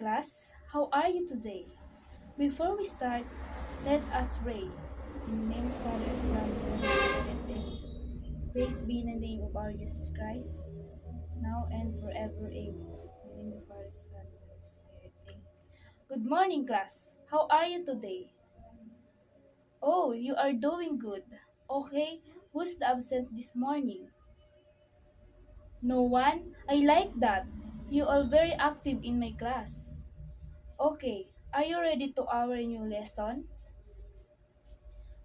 class. How are you today? Before we start, let us pray. In the name of the Father, Son, and Holy Spirit, amen. Praise be in the name of our Jesus Christ, now and forever, amen. In the name of the Father, Son, and Holy Spirit, amen. Good morning, class. How are you today? Oh, you are doing good. Okay, who's the absent this morning? No one? I like that. You are very active in my class. Okay, are you ready to our new lesson?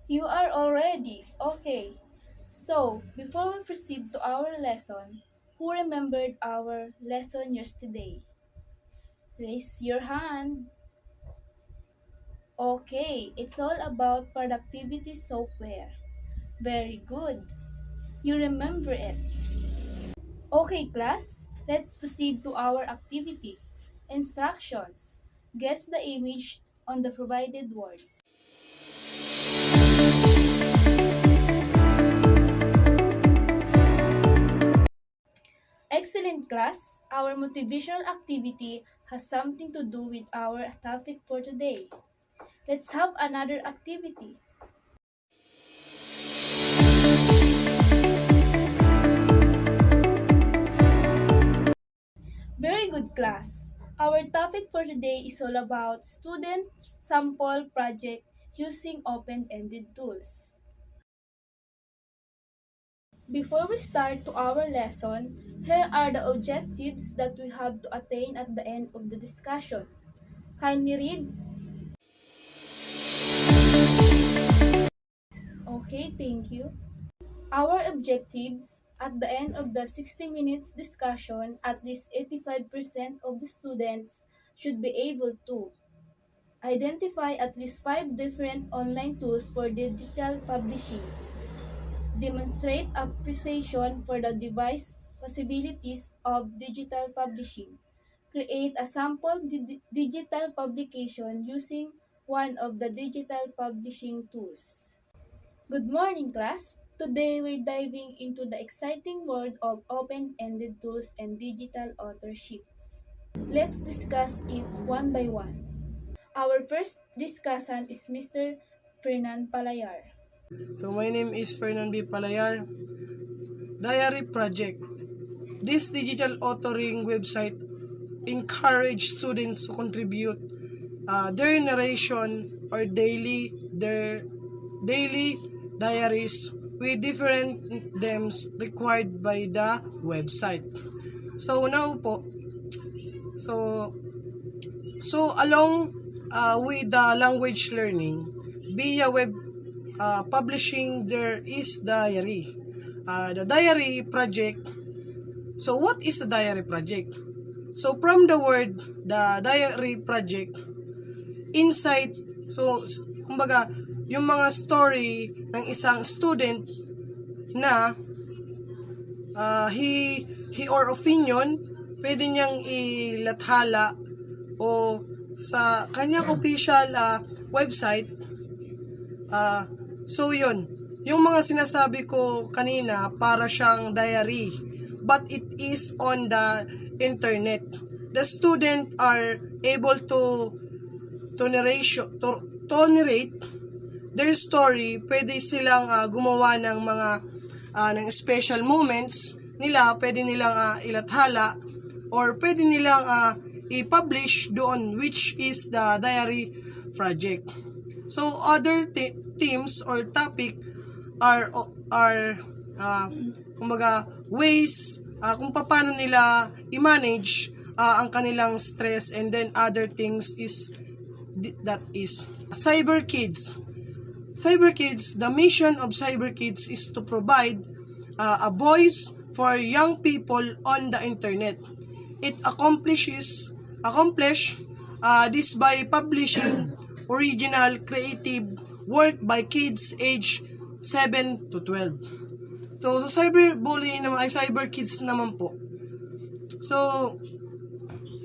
You are all ready. Okay. So, before we proceed to our lesson, who remembered our lesson yesterday? Raise your hand. Okay, it's all about productivity software. Very good. You remember it. Okay, class, let's proceed to our activity. Instructions. Guess the image on the provided words. Excellent class! Our motivational activity has something to do with our topic for today. Let's have another activity. Very good class! Our topic for today is all about students' sample project using open-ended tools. Before we start to our lesson, here are the objectives that we have to attain at the end of the discussion. Kindly read. Okay, thank you. Our objectives at the end of the 60 minutes discussion, at least 85% of the students should be able to identify at least 5 different online tools for digital publishing, demonstrate appreciation for the device possibilities of digital publishing, create a sample digital publication using one of the digital publishing tools. Good morning, class. Today we're diving into the exciting world of open-ended tools and digital authorships. Let's discuss it one by one. Our first discussant is Mr. Fernan Palayar. So my name is Fernan B. Palayar. Diary Project. This digital authoring website encourage students to contribute their narration or daily diaries with different themes required by the website. So now po, so along with the language learning via web publishing, there is diary. The diary project. So what is the diary project? So from the word the diary project, insight, so kumbaga yung mga story ng isang student na he or opinion pwede niyang ilathala o sa kanyang official website. So yun, yung mga sinasabi ko kanina para siyang diary, but it is on the internet. The student are able to narrate their story. Pwede silang gumawa ng mga ng special moments nila, pwede nilang ilathala or pwede nilang i-publish doon, which is the diary project. So other themes or topic are kumbaga ways kung paano nila i-manage ang kanilang stress, and then other things is that is Cyber Kids. Cyber Kids, the mission of Cyber Kids is to provide a voice for young people on the internet. It accomplish this by publishing original creative work by kids age 7 to 12. So sa cyberbullying naman ay cyber kids naman po. So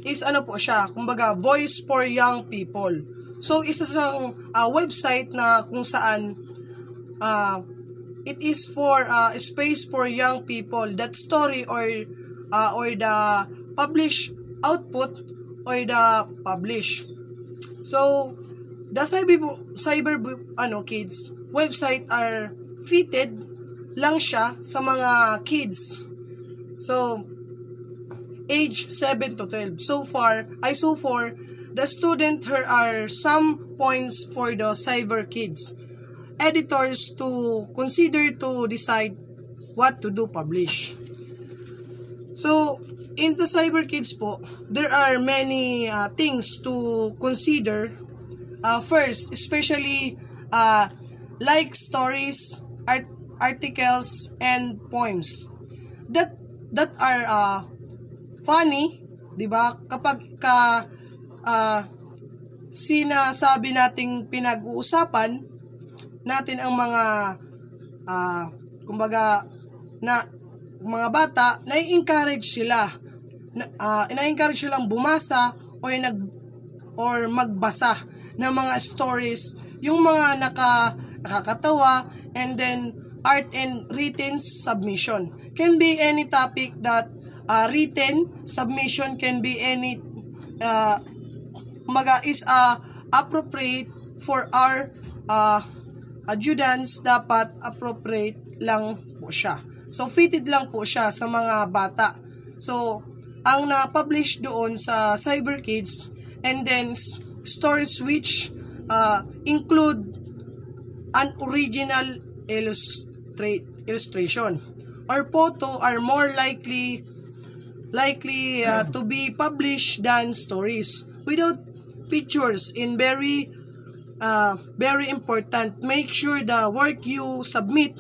is ano po siya, kumbaga voice for young people. So isa siyang website na kung saan it is for space for young people. That story or the published output or the publish. So, the cyber kids website are fitted lang siya sa mga kids. So, age 7 to 12. So far, the student here are some points for the cyber kids. Editors to consider to decide what to do publish. So, in the cyber kids po, there are many things to consider. First, especially like stories, articles, and poems that are funny, 'di ba? Kapag sinasabi nating pinag-uusapan natin ang mga kumbaga na mga bata, na-encourage sila na-encourage silang bumasa or magbasa ng mga stories, yung mga nakakatawa, and then art and written submission. Can be any topic that written submission can be any is appropriate for our adjudants, dapat appropriate lang po siya. So, fitted lang po siya sa mga bata. So, ang na-publish doon sa Cyber Kids, and then stories which include an original illustration or photo are more likely to be published than stories. Without pictures, in very important, make sure the work you submit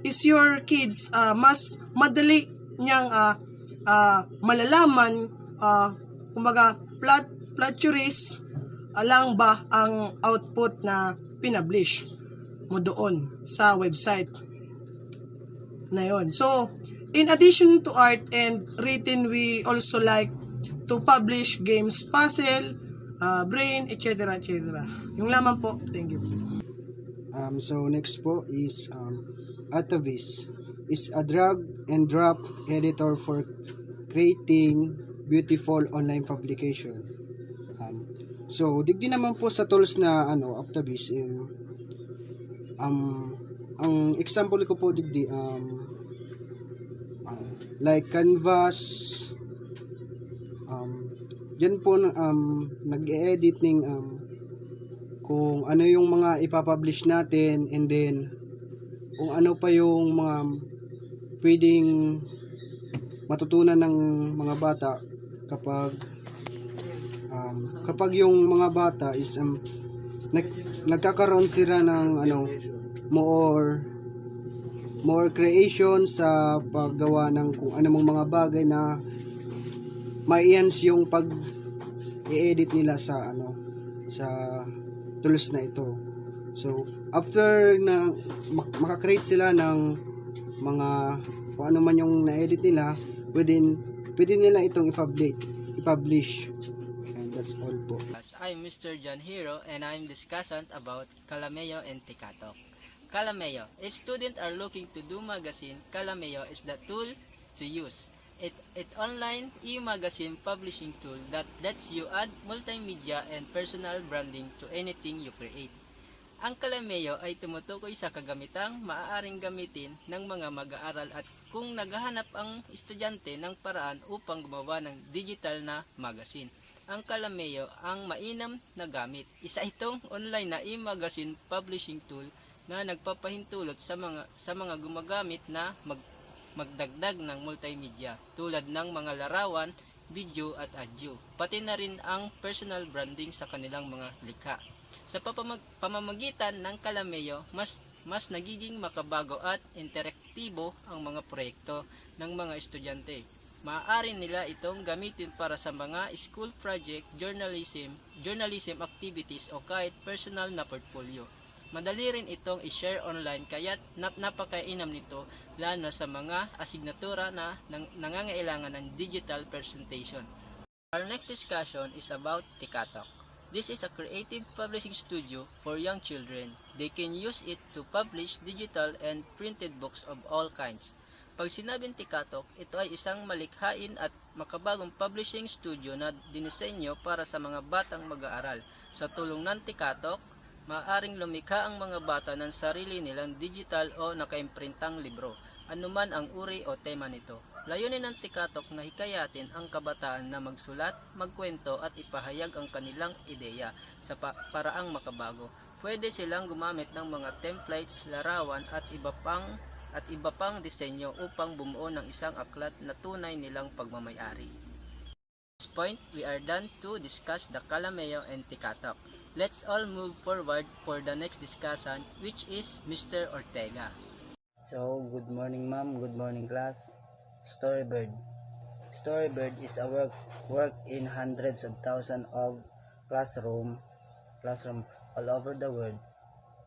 is your kids mas madali niyang malalaman, kumbaga plagiaries lang ba ang output na pinablish mo doon sa website na yon. So, in addition to art and written, we also like to publish games, puzzle, brain, etc. etc. Yung lamang po. Thank you. So next po is Atavis is a drag and drop editor for creating beautiful online publication. So digdi naman po sa tools na Atavis, ang example ko po digdi like Canvas, yan po nag-edit ng kung ano yung mga ipapublish natin, and then kung ano pa yung mga pwedeng matutunan ng mga bata kapag yung mga bata is nagkakaroon sila ng more creation sa paggawa ng kung anong mga bagay na ma-enhance yung pag-i-edit nila sa sa tools na ito. So after na makakreate sila ng mga kung ano man yung na-edit nila, pwede nila itong i-publish. And that's all po. I'm Mr. John Hero, and I'm discussant about Calameo and Tikatok. Calameo. If students are looking to do magazine, Calameo is the tool to use. It online e-magazine publishing tool that lets you add multimedia and personal branding to anything you create. Ang Calameo ay tumutukoy sa kagamitang maaaring gamitin ng mga mag-aaral at kung naghahanap ang estudyante ng paraan upang gumawa ng digital na magazine. Ang Calameo ang mainam na gamit. Isa itong online na e-magazine publishing tool na nagpapahintulot sa mga gumagamit na magdagdag ng multimedia tulad ng mga larawan, video at audio, pati na rin ang personal branding sa kanilang mga likha. Sa pamamagitan ng Calameo, mas nagiging makabago at interaktibo ang mga proyekto ng mga estudyante. Maaari nila itong gamitin para sa mga school project, journalism activities o kahit personal na portfolio. Madali rin itong i-share online kaya't napakainam nito lalo sa mga asignatura na nangangailangan ng digital presentation. Our next discussion is about Tikatok. This is a creative publishing studio for young children. They can use it to publish digital and printed books of all kinds. Pag sinabing Tikatok, ito ay isang malikhain at makabagong publishing studio na dinisenyo para sa mga batang mag-aaral. Sa tulong ng Tikatok, maaaring lumikha ang mga bata ng sarili nilang digital o nakaimprintang libro, anuman ang uri o tema nito. Layunin ng Tikatok na hikayatin ang kabataan na magsulat, magkwento at ipahayag ang kanilang ideya sa paraang makabago. Pwede silang gumamit ng mga templates, larawan at iba pang disenyo upang bumuo ng isang aklat na tunay nilang pagmamayari. At this point, we are done to discuss the Calameo and Tikatok. Let's all move forward for the next discussion, which is Mr. Ortega. So, good morning ma'am, good morning class. Storybird. Storybird is a work in hundreds of thousands of classroom all over the world.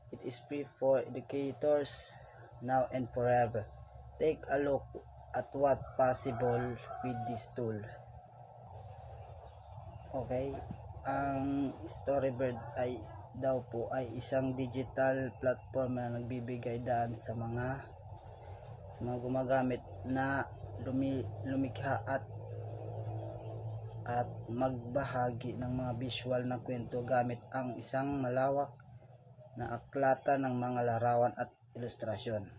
It is free for educators now and forever. Take a look at what possible with this tool. Okay, ang Storybird ay isang digital platform na nagbibigay daan sa mga gumagamit na lumikha at magbahagi ng mga visual na kwento gamit ang isang malawak na aklatan ng mga larawan at ilustrasyon.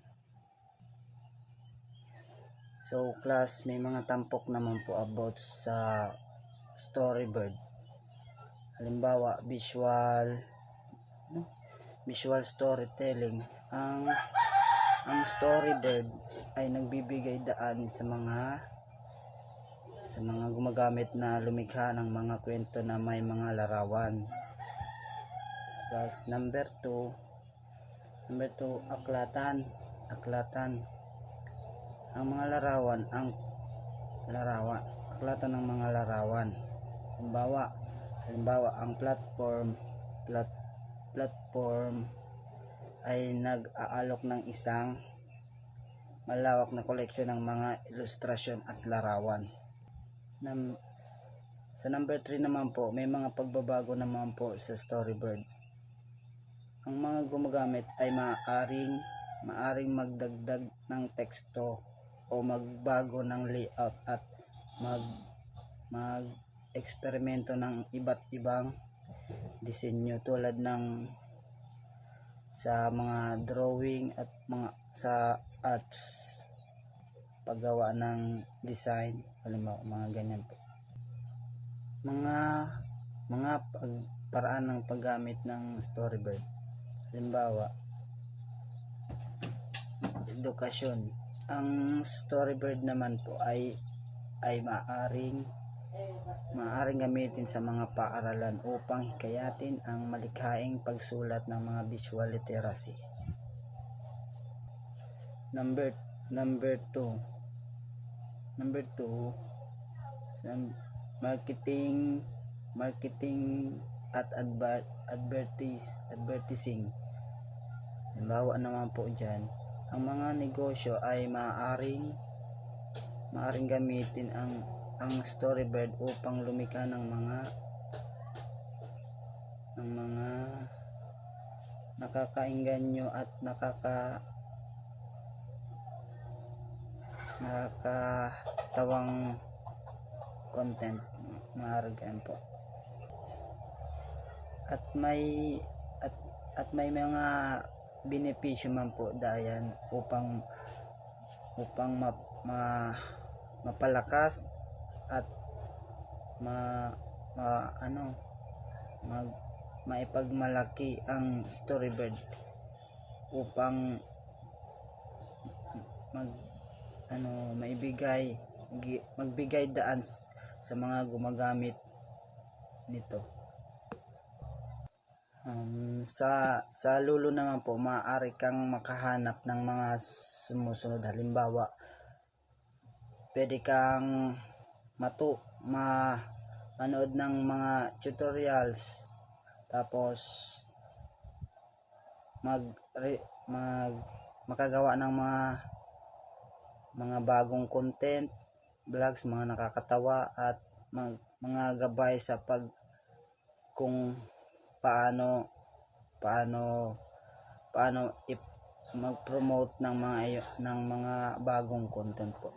So class, may mga tampok naman po about sa Storybird. Halimbawa, visual storytelling. Ang Storybird ay nagbibigay daan sa mga gumagamit na lumikha ng mga kwento na may mga larawan. Plus number 2, aklatan. Ang mga larawan, aklatan ng mga larawan. Halimbawa, ang platform ay nag-aalok ng isang malawak na koleksyon ng mga ilustrasyon at larawan. Sa number 3 naman po, may mga pagbabago naman po sa Storybird. Ang mga gumagamit ay maaring magdagdag ng teksto o magbago ng layout at mag-eksperimento ng iba't ibang disenyo tulad ng sa mga drawing at sa arts, paggawa ng design, halimbawa mga ganyan po. Mga paraan ng paggamit ng Storybird. Halimbawa, edukasyon. Ang Storybird naman po ay maaring gamitin sa mga paaralan upang hikayatin ang malikhaing pagsulat ng mga visual literacy. Number 2, marketing at advertising. Halimbawa naman po dyan, ang mga negosyo ay maaring gamitin ang Storybird upang lumikha ng mga nakakaengganyo at nakakatawang content, maaaring po. At may mga benepisyo man po dayan upang mapalakas at maipagmalaki ang Storybird upang magbigay daan sa mga gumagamit nito. Sa lulo naman po, maaari kang makahanap ng mga sumusunod. Halimbawa, pwede kang manood ng mga tutorials, tapos makagawa ng mga bagong content, vlogs, mga nakakatawa at mga gabay sa kung paano mag-promote ng mga bagong content po.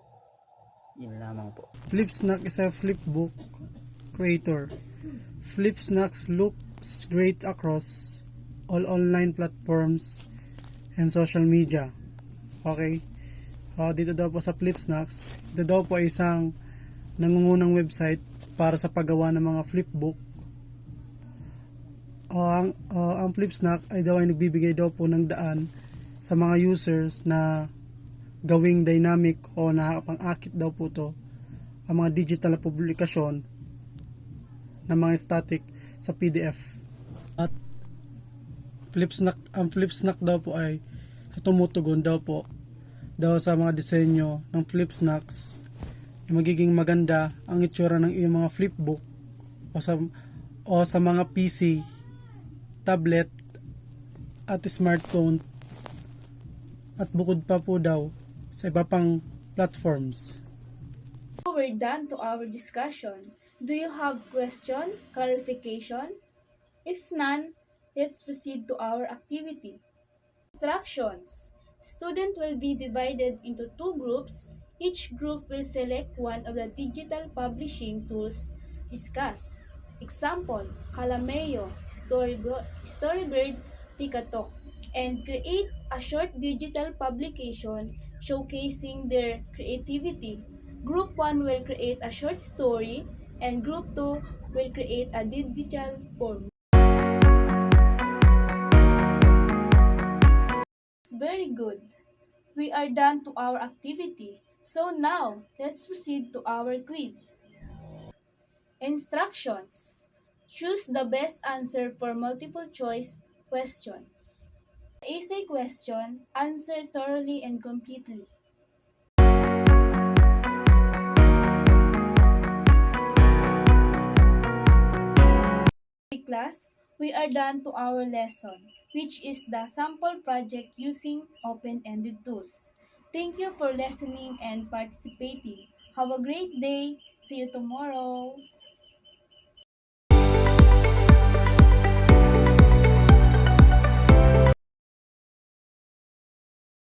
Yun lamang po. Flipsnack is a flipbook creator. Flipsnack looks great across all online platforms and social media. Okay? Dito daw po sa Flipsnacks, ito daw po ay isang nangungunang website para sa paggawa ng mga flipbook. Ang Flipsnack ay daw ay nagbibigay daw po ng daan sa mga users na gawing dynamic o nakakapang-akit daw po to ang mga digital na publikasyon ng mga static sa PDF. At ang Flipsnack daw po ay tumutugon daw po sa mga disenyo ng Flipsnacks na magiging maganda ang itsura ng iyong mga flipbook o sa mga PC, tablet at smartphone at bukod pa po daw sa iba pang platforms. We're done to our discussion. Do you have question, clarification? If none, let's proceed to our activity. Instructions. Student will be divided into two groups. Each group will select one of the digital publishing tools discussed. Example, Calameo, Storybird, Tikatok, and create a short digital publication showcasing their creativity. Group 1 will create a short story and Group 2 will create a digital form. Very good. We are done to our activity. So now, let's proceed to our quiz. Instructions. Choose the best answer for multiple choice questions. Essay question, answer thoroughly and completely. Class, we are done to our lesson, which is the sample project using open-ended tools. Thank you for listening and participating. Have a great day. See you tomorrow.